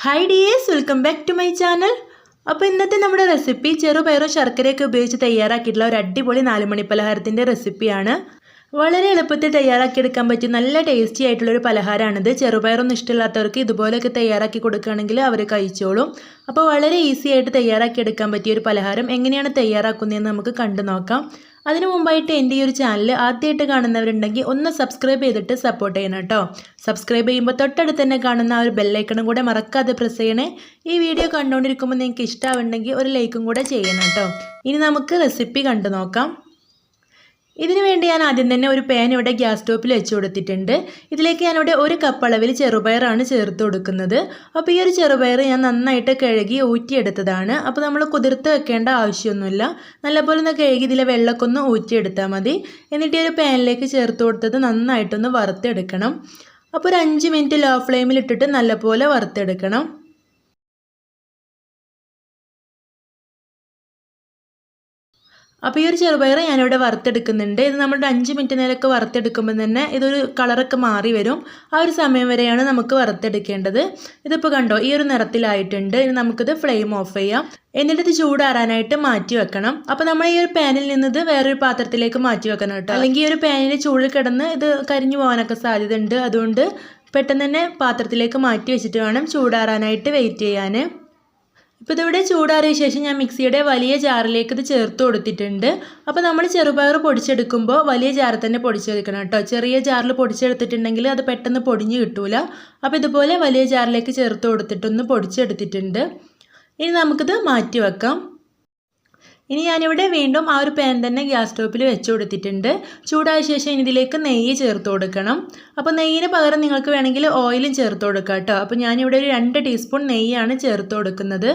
Hi dears, welcome back to my channel. അപ്പോൾ ഇന്നത്തെ നമ്മുടെ റെസിപ്പി ചെറുപയറും ശർക്കരയൊക്കെ ഉപയോഗിച്ച് തയ്യാറാക്കിയിട്ടുള്ള ഒരു അടിപൊളി 4 മണി പലഹാരത്തിന്റെ റെസിപ്പിയാണ്. വളരെ എളുപ്പത്തിൽ തയ്യാറാക്കിയെടുക്കാൻ പറ്റിയ നല്ല ടേസ്റ്റി ആയിട്ടുള്ള ഒരു പലഹാരമാണിത്. ചെറുപയറൊന്നും ഇഷ്ടമില്ലാത്തവർക്ക് ഇതുപോലെയൊക്കെ തയ്യാറാക്കി കൊടുക്കുകയാണെങ്കിൽ അവർ കഴിച്ചോളും. അപ്പോൾ വളരെ ഈസി ആയിട്ട് തയ്യാറാക്കിയെടുക്കാൻ പറ്റിയ ഒരു പലഹാരം എങ്ങനെയാണ് തയ്യാറാക്കുന്നതെന്ന് നമുക്ക് കണ്ടു നോക്കാം. അതിനു മുമ്പായിട്ട് എൻ്റെ ഈ ഒരു ചാനൽ ആദ്യമായിട്ട് കാണുന്നവരുണ്ടെങ്കിൽ ഒന്ന് സബ്സ്ക്രൈബ് ചെയ്തിട്ട് സപ്പോർട്ട് ചെയ്യണം കേട്ടോ. സബ്സ്ക്രൈബ് ചെയ്യുമ്പോൾ തൊട്ടടുത്ത് തന്നെ കാണുന്ന ആ ഒരു ബെല്ലൈക്കണും കൂടെ മറക്കാതെ പ്രസ് ചെയ്യണേ. ഈ വീഡിയോ കണ്ടുകൊണ്ടിരിക്കുമ്പോൾ നിങ്ങൾക്ക് ഇഷ്ടമാവുണ്ടെങ്കിൽ ഒരു ലൈക്കും കൂടെ ചെയ്യണം കേട്ടോ. ഇനി നമുക്ക് റെസിപ്പി കണ്ടു നോക്കാം. ഇതിനു വേണ്ടി ഞാൻ ആദ്യം തന്നെ ഒരു പാൻ ഇവിടെ ഗ്യാസ് സ്റ്റോപ്പിൽ വെച്ച് കൊടുത്തിട്ടുണ്ട്. ഇതിലേക്ക് ഞാനിവിടെ 1 കപ്പ് അളവിൽ ചെറുപയറാണ് ചേർത്ത് കൊടുക്കുന്നത്. അപ്പോൾ ഈ ഒരു ചെറുപയർ ഞാൻ നന്നായിട്ട് കഴുകി ഊറ്റിയെടുത്തതാണ്. അപ്പോൾ നമ്മൾ കുതിർത്ത് വെക്കേണ്ട ആവശ്യമൊന്നുമില്ല. നല്ലപോലെ ഒന്ന് കഴുകി ഇതിലെ വെള്ളമൊക്കെ ഒന്ന് ഊറ്റിയെടുത്താൽ മതി. എന്നിട്ട് ഈ ഒരു പാനിലേക്ക് ചേർത്ത് കൊടുത്തത് നന്നായിട്ടൊന്ന് വറുത്തെടുക്കണം. അപ്പോൾ ഒരു 5 മിനിറ്റ് ലോ ഫ്ലെയിമിൽ ഇട്ടിട്ട് നല്ലപോലെ വറുത്തെടുക്കണം. അപ്പോൾ ഈ ഒരു ചെറുപയർ ഞാനിവിടെ വറുത്തെടുക്കുന്നുണ്ട്. ഇത് നമ്മൾ 5 മിനിറ്റ് നേരമൊക്കെ വറുത്തെടുക്കുമ്പോൾ തന്നെ ഇതൊരു കളറൊക്കെ മാറി വരും. ആ ഒരു സമയം വരെയാണ് നമുക്ക് വറുത്തെടുക്കേണ്ടത്. ഇതിപ്പോൾ കണ്ടോ ഈ ഒരു നിറത്തിലായിട്ടുണ്ട്. ഇനി നമുക്കിത് ഫ്ലെയിം ഓഫ് ചെയ്യാം. എന്നിട്ട് ഇത് ചൂടാറാനായിട്ട് മാറ്റി വെക്കണം. അപ്പോൾ നമ്മൾ ഈ ഒരു പാനിൽ നിന്നത് വേറൊരു പാത്രത്തിലേക്ക് മാറ്റി വെക്കണം കേട്ടോ. അല്ലെങ്കിൽ ഈ ഒരു പാനിൽ ചൂടിൽ കിടന്ന് ഇത് കരിഞ്ഞു പോകാനൊക്കെ സാധ്യതയുണ്ട്. അതുകൊണ്ട് പെട്ടെന്ന് തന്നെ പാത്രത്തിലേക്ക് മാറ്റി വെച്ചിട്ട് വേണം ചൂടാറാനായിട്ട് വെയിറ്റ് ചെയ്യാൻ. ഇപ്പോൾ ഇതിവിടെ ചൂടാറിയ ശേഷം ഞാൻ മിക്സിയുടെ വലിയ ജാറിലേക്ക് ഇത് ചേർത്ത് കൊടുത്തിട്ടുണ്ട്. അപ്പോൾ നമ്മൾ ചെറുപയർ പൊടിച്ചെടുക്കുമ്പോൾ വലിയ ജാറിൽ തന്നെ പൊടിച്ചെടുക്കണം കേട്ടോ. ചെറിയ ജാറിൽ പൊടിച്ചെടുത്തിട്ടുണ്ടെങ്കിൽ അത് പെട്ടെന്ന് പൊടിഞ്ഞ് കിട്ടൂല. അപ്പോൾ ഇതുപോലെ വലിയ ജാറിലേക്ക് ചേർത്ത് കൊടുത്തിട്ടൊന്ന് പൊടിച്ചെടുത്തിട്ടുണ്ട്. ഇനി നമുക്കിത് മാറ്റി വെക്കാം. ഇനി ഞാനിവിടെ വീണ്ടും ആ ഒരു പാൻ തന്നെ ഗ്യാസ് സ്റ്റോപ്പിൽ വെച്ച് കൊടുത്തിട്ടുണ്ട്. ചൂടായ ശേഷം ഇനി ഇതിലേക്ക് നെയ്യ് ചേർത്ത് കൊടുക്കണം. അപ്പോൾ നെയ്യിന് പകരം നിങ്ങൾക്ക് വേണമെങ്കിൽ ഓയിലും ചേർത്ത് കൊടുക്കാം കേട്ടോ. അപ്പോൾ ഞാനിവിടെ ഒരു 2 ടീസ്പൂൺ നെയ്യാണ് ചേർത്ത് കൊടുക്കുന്നത്.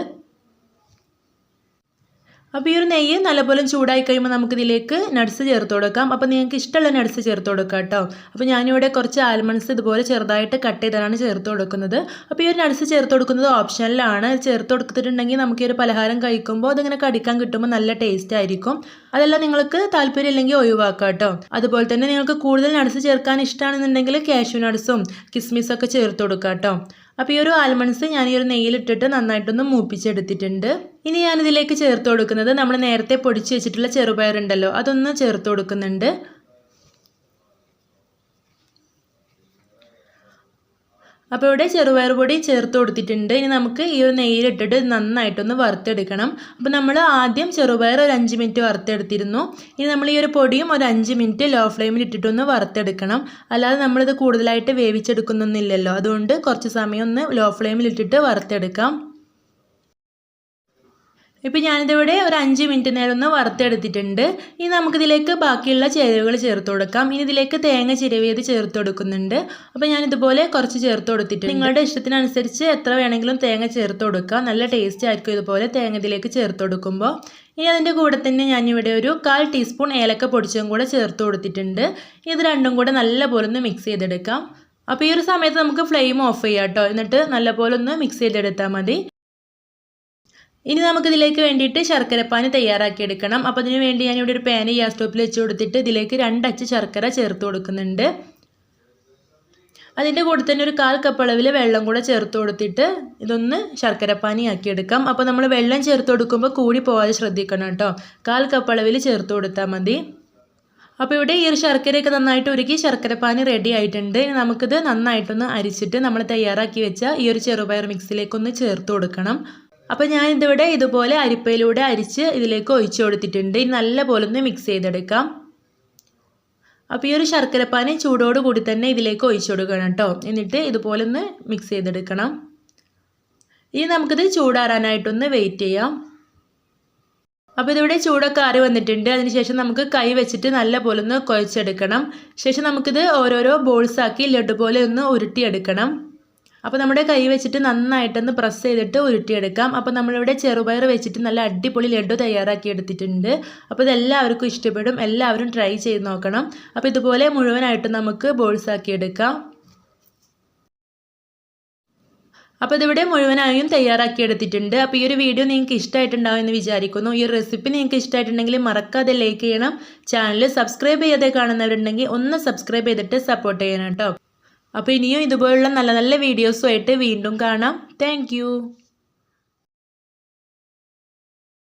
അപ്പോൾ ഈ ഒരു നെയ്യ് നല്ലപോലെ ചൂടായി കഴിയുമ്പോൾ നമുക്കിതിലേക്ക് നട്ട്സ് ചേർത്ത് കൊടുക്കാം. അപ്പോൾ നിങ്ങൾക്ക് ഇഷ്ടമുള്ള നട്ട്സ് ചേർത്ത് കൊടുക്കാം കേട്ടോ. അപ്പോൾ ഞാനിവിടെ കുറച്ച് ആൽമണ്ട്സ് ഇതുപോലെ ചെറുതായിട്ട് കട്ട് ചെയ്താണ് ചേർത്ത് കൊടുക്കുന്നത്. അപ്പോൾ ഈ ഒരു നട്ട്സ് ചേർത്ത് കൊടുക്കുന്നത് ഓപ്ഷനിലാണ്. ചേർത്ത് കൊടുത്തിട്ടുണ്ടെങ്കിൽ നമുക്ക് ഈ ഒരു പലഹാരം കഴിക്കുമ്പോൾ അതിങ്ങനെ കടിക്കാൻ കിട്ടുമ്പോൾ നല്ല ടേസ്റ്റ് ആയിരിക്കും. അതെല്ലാം നിങ്ങൾക്ക് താല്പര്യം ഇല്ലെങ്കിൽ ഒഴിവാക്കാം കേട്ടോ. അതുപോലെ തന്നെ നിങ്ങൾക്ക് കൂടുതൽ നട്ട്സ് ചേർക്കാൻ ഇഷ്ടമാണെന്നുണ്ടെങ്കിൽ കാഷ്യൂ നട്ട്സും കിസ്മിസൊക്കെ ചേർത്ത് കൊടുക്കാം കേട്ടോ. അപ്പോൾ ഈ ഒരു ആൽമണ്ട്സ് ഞാൻ ഈ ഒരു നെയ്യിലിട്ടിട്ട് നന്നായിട്ടൊന്ന് മൂപ്പിച്ചെടുത്തിട്ടുണ്ട്. ഇനി ഞാനിതിലേക്ക് ചേർത്ത് കൊടുക്കുന്നത് നമ്മൾ നേരത്തെ പൊടിച്ച് വെച്ചിട്ടുള്ള ചെറുപയറുണ്ടല്ലോ, അതൊന്ന് ചേർത്ത് കൊടുക്കുന്നുണ്ട്. അപ്പോൾ ഇവിടെ ചെറുപയർ പൊടി ചേർത്ത് കൊടുത്തിട്ടുണ്ട്. ഇനി നമുക്ക് ഈ ഒരു നെയ്യിലിട്ടിട്ട് നന്നായിട്ടൊന്ന് വറുത്തെടുക്കണം. അപ്പോൾ നമ്മൾ ആദ്യം ചെറുപയർ ഒരു 5 മിനിറ്റ് വറുത്തെടുത്തിരുന്നു. ഇനി നമ്മൾ ഈ ഒരു പൊടിയും ഒരു 5 മിനിറ്റ് ലോ ഫ്ലെയിമിൽ ഇട്ടിട്ടൊന്ന് വറുത്തെടുക്കണം. അല്ലാതെ നമ്മളിത് കൂടുതലായിട്ട് വേവിച്ചെടുക്കുന്നൊന്നുമില്ലല്ലോ. അതുകൊണ്ട് കുറച്ച് സമയം ഒന്ന് ലോ ഫ്ലെയിമിൽ ഇട്ടിട്ട് വറുത്തെടുക്കാം. ഇപ്പോൾ ഞാനിതിവിടെ ഒരു 5 മിനിറ്റ് നേരം ഒന്ന് വറുത്തെടുത്തിട്ടുണ്ട്. ഇനി നമുക്കിതിലേക്ക് ബാക്കിയുള്ള ചേരുവകൾ ചേർത്ത് കൊടുക്കാം. ഇനി ഇതിലേക്ക് തേങ്ങ ചിരവിയത് ചേർത്ത് കൊടുക്കുന്നുണ്ട്. അപ്പോൾ ഞാനിതുപോലെ കുറച്ച് ചേർത്ത് കൊടുത്തിട്ടുണ്ട്. നിങ്ങളുടെ ഇഷ്ടത്തിനനുസരിച്ച് എത്ര വേണമെങ്കിലും തേങ്ങ ചേർത്ത് കൊടുക്കുക. നല്ല ടേസ്റ്റ് ആയിരിക്കും ഇതുപോലെ തേങ്ങ ഇതിലേക്ക് ചേർത്ത് കൊടുക്കുമ്പോൾ. ഇനി അതിൻ്റെ കൂടെ തന്നെ ഞാനിവിടെ ഒരു 1/4 ടീസ്പൂൺ ഏലക്ക പൊടിച്ചതും കൂടെ ചേർത്ത് കൊടുത്തിട്ടുണ്ട്. ഇത് രണ്ടും കൂടെ നല്ലപോലെ ഒന്ന് മിക്സ് ചെയ്തെടുക്കാം. അപ്പോൾ ഈ ഒരു സമയത്ത് നമുക്ക് ഫ്ലെയിം ഓഫ് ചെയ്യാം കേട്ടോ. എന്നിട്ട് നല്ലപോലെ ഒന്ന് മിക്സ് ചെയ്തെടുത്താൽ മതി. ഇനി നമുക്കിതിലേക്ക് വേണ്ടിയിട്ട് ശർക്കരപ്പാനി തയ്യാറാക്കിയെടുക്കണം. അപ്പോൾ അതിന് വേണ്ടി ഞാനിവിടെ ഒരു പാൻ ഗ്യാസ് സ്റ്റോപ്പിൽ വെച്ച് കൊടുത്തിട്ട് ഇതിലേക്ക് 2 അച്ച് ശർക്കര ചേർത്ത് കൊടുക്കുന്നുണ്ട്. അതിൻ്റെ കൂടെ തന്നെ ഒരു 1/4 കപ്പ് അളവിൽ വെള്ളം കൂടെ ചേർത്ത് കൊടുത്തിട്ട് ഇതൊന്ന് ശർക്കരപ്പാനി ആക്കിയെടുക്കാം. അപ്പോൾ നമ്മൾ വെള്ളം ചേർത്ത് കൊടുക്കുമ്പോൾ കൂടി പോകാതെ ശ്രദ്ധിക്കണം കേട്ടോ. 1/4 കപ്പ് അളവിൽ ചേർത്ത് കൊടുത്താൽ മതി. അപ്പോൾ ഇവിടെ ഈ ഒരു ശർക്കരയൊക്കെ നന്നായിട്ട് ഉരുക്കി ശർക്കരപ്പാനി റെഡി ആയിട്ടുണ്ട്. ഇനി നമുക്കിത് നന്നായിട്ടൊന്ന് അരിച്ചിട്ട് നമ്മൾ തയ്യാറാക്കി വെച്ച ഈ ഒരു ചെറുപയർ മിക്സിലേക്കൊന്ന് ചേർത്ത് കൊടുക്കണം. അപ്പോൾ ഞാനിതിവിടെ ഇതുപോലെ അരിപ്പയിലൂടെ അരിച്ച് ഇതിലേക്ക് ഒഴിച്ചു കൊടുത്തിട്ടുണ്ട്. ഇനി നല്ലപോലെ ഒന്ന് മിക്സ് ചെയ്തെടുക്കാം. അപ്പോൾ ഈ ഒരു ശർക്കരപ്പാനി ചൂടോട് കൂടി തന്നെ ഇതിലേക്ക് ഒഴിച്ചു കൊടുക്കണം കേട്ടോ. എന്നിട്ട് ഇതുപോലെ ഒന്ന് മിക്സ് ചെയ്തെടുക്കണം. ഇനി നമുക്കിത് ചൂടാറാനായിട്ടൊന്ന് വെയിറ്റ് ചെയ്യാം. അപ്പോൾ ഇതിവിടെ ചൂടൊക്കെ ആറി വന്നിട്ടുണ്ട്. അതിനുശേഷം നമുക്ക് കൈ വെച്ചിട്ട് നല്ലപോലെ ഒന്ന് കുഴച്ചെടുക്കണം. ശേഷം നമുക്കിത് ഓരോരോ ബോൾസാക്കി ലഡു പോലെ ഒന്ന് ഉരുട്ടിയെടുക്കണം. അപ്പോൾ നമ്മുടെ കൈ വെച്ചിട്ട് നന്നായിട്ടൊന്ന് പ്രസ് ചെയ്തിട്ട് ഉരുട്ടിയെടുക്കാം. അപ്പോൾ നമ്മളിവിടെ ചെറുപയർ വെച്ചിട്ട് നല്ല അടിപൊളി ലഡു തയ്യാറാക്കി എടുത്തിട്ടുണ്ട്. അപ്പോൾ ഇതെല്ലാവർക്കും ഇഷ്ടപ്പെടും. എല്ലാവരും ട്രൈ ചെയ്ത് നോക്കണം. അപ്പോൾ ഇതുപോലെ മുഴുവനായിട്ട് നമുക്ക് ബോൾസാക്കി എടുക്കാം. അപ്പോൾ ഇതിവിടെ മുഴുവനായും തയ്യാറാക്കി എടുത്തിട്ടുണ്ട്. അപ്പോൾ ഈ ഒരു വീഡിയോ നിങ്ങൾക്ക് ഇഷ്ടമായിട്ടുണ്ടാവും എന്ന് വിചാരിക്കുന്നു. ഈ ഒരു റെസിപ്പി നിങ്ങൾക്ക് ഇഷ്ടമായിട്ടുണ്ടെങ്കിൽ മറക്കാതെ ലൈക്ക് ചെയ്യണം. ചാനൽ സബ്സ്ക്രൈബ് ചെയ്യാതെ കാണുന്നവരുണ്ടെങ്കിൽ ഒന്ന് സബ്സ്ക്രൈബ് ചെയ്തിട്ട് സപ്പോർട്ട് ചെയ്യണം കേട്ടോ. അപ്പോൾ ഇനിയും ഇതുപോലുള്ള നല്ല നല്ല വീഡിയോസുമായിട്ട് വീണ്ടും കാണാം. താങ്ക്